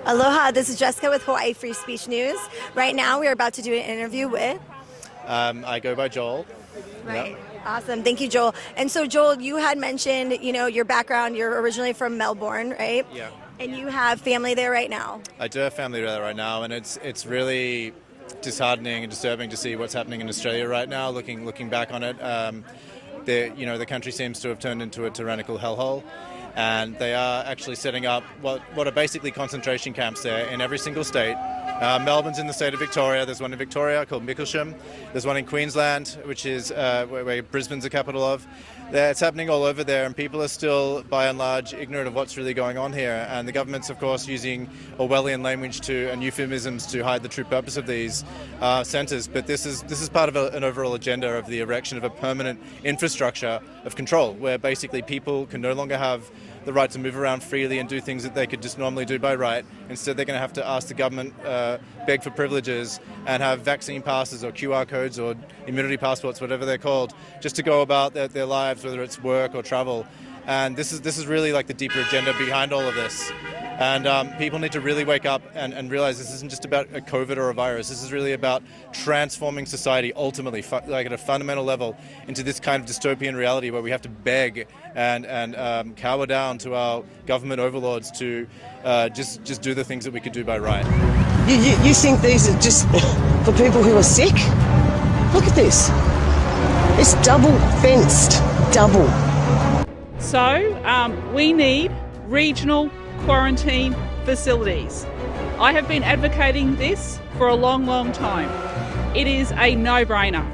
Aloha, this is Jessica with Hawaii Free Speech News. Right now we are about to do an interview with... I go by Joel. Right. Yep. Awesome. Thank you, Joel. And so, Joel, you had mentioned, your background. You're originally from Melbourne, right? Yeah. And you have family there right now. I do have family there right now, and it's really disheartening and disturbing to see what's happening in Australia right now. Looking back on it, the country seems to have turned into a tyrannical hellhole. And they are actually setting up what are basically concentration camps there in every single state. Melbourne's in the state of Victoria. There's one in Victoria called Micklesham. There's one in Queensland, which is where Brisbane's the capital of. It's happening all over there, and people are still, by and large, ignorant of what's really going on here. And the government's, of course, using Orwellian language and euphemisms to hide the true purpose of these centres. But this is part of an overall agenda of the erection of a permanent infrastructure of control, where basically people can no longer have the right to move around freely and do things that they could just normally do by right. Instead, they're going to have to ask the government, beg for privileges, and have vaccine passes or QR codes or immunity passports, whatever they're called, just to go about their lives, whether it's work or travel. And this is really like the deeper agenda behind all of this. And people need to really wake up and realize this isn't just about a COVID or a virus. This is really about transforming society ultimately, like at a fundamental level, into this kind of dystopian reality where we have to beg and cower down to our government overlords to just do the things that we could do by right. You think these are just for people who are sick? Look at this. It's double fenced, double. So we need regional quarantine facilities. I have been advocating this for a long time. It is a no-brainer.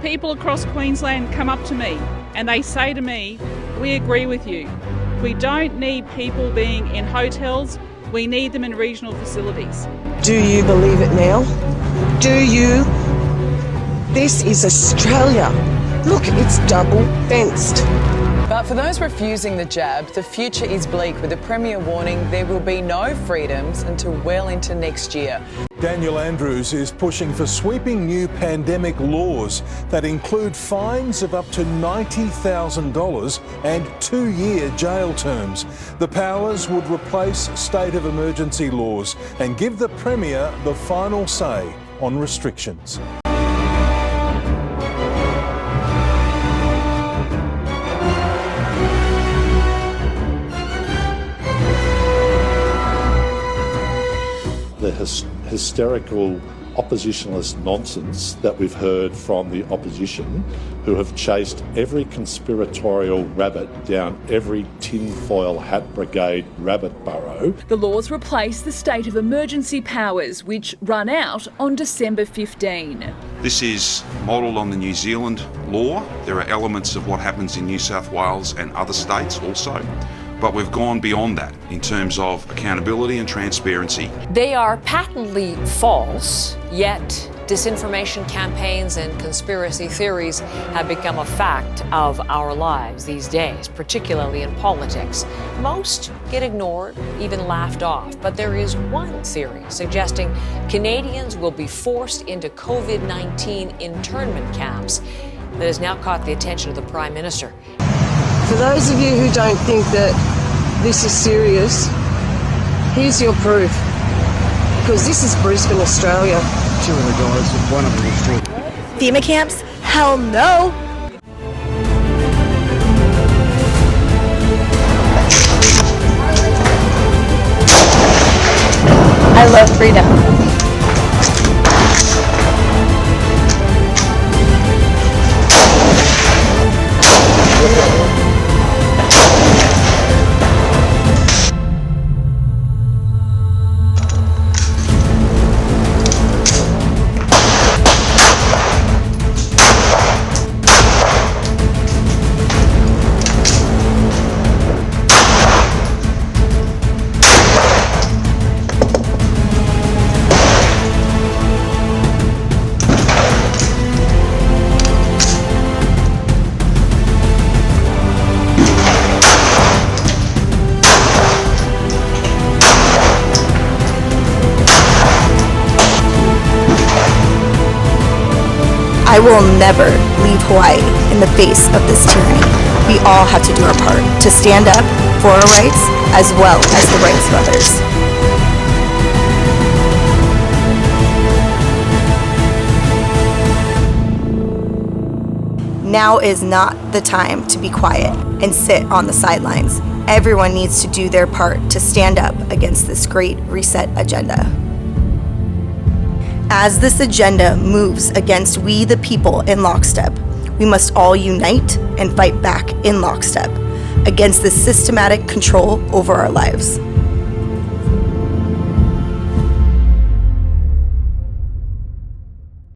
People across Queensland come up to me and they say to me, we agree with you. We don't need people being in hotels, we need them in regional facilities. Do you believe it now? Do you? This is Australia. Look, it's double fenced. But for those refusing the jab, the future is bleak, with the Premier warning there will be no freedoms until well into next year. Daniel Andrews is pushing for sweeping new pandemic laws that include fines of up to $90,000 and 2-year jail terms. The powers would replace state of emergency laws and give the Premier the final say on restrictions. The hysterical oppositionalist nonsense that we've heard from the opposition, who have chased every conspiratorial rabbit down every tinfoil hat brigade rabbit burrow. The laws replace the state of emergency powers, which run out on December 15. This is modelled on the New Zealand law. There are elements of what happens in New South Wales and other states also. But we've gone beyond that in terms of accountability and transparency. They are patently false, yet disinformation campaigns and conspiracy theories have become a fact of our lives these days, particularly in politics. Most get ignored, even laughed off, but there is one theory suggesting Canadians will be forced into COVID-19 internment camps that has now caught the attention of the Prime Minister. For those of you who don't think that this is serious, here's your proof. Because this is Brisbane, Australia. Two of the guys, one of them is short. FEMA camps? Hell no! I love freedom. I will never leave Hawaii in the face of this tyranny. We all have to do our part to stand up for our rights as well as the rights of others. Now is not the time to be quiet and sit on the sidelines. Everyone needs to do their part to stand up against this great reset agenda. As this agenda moves against we the people in lockstep, we must all unite and fight back in lockstep against this systematic control over our lives.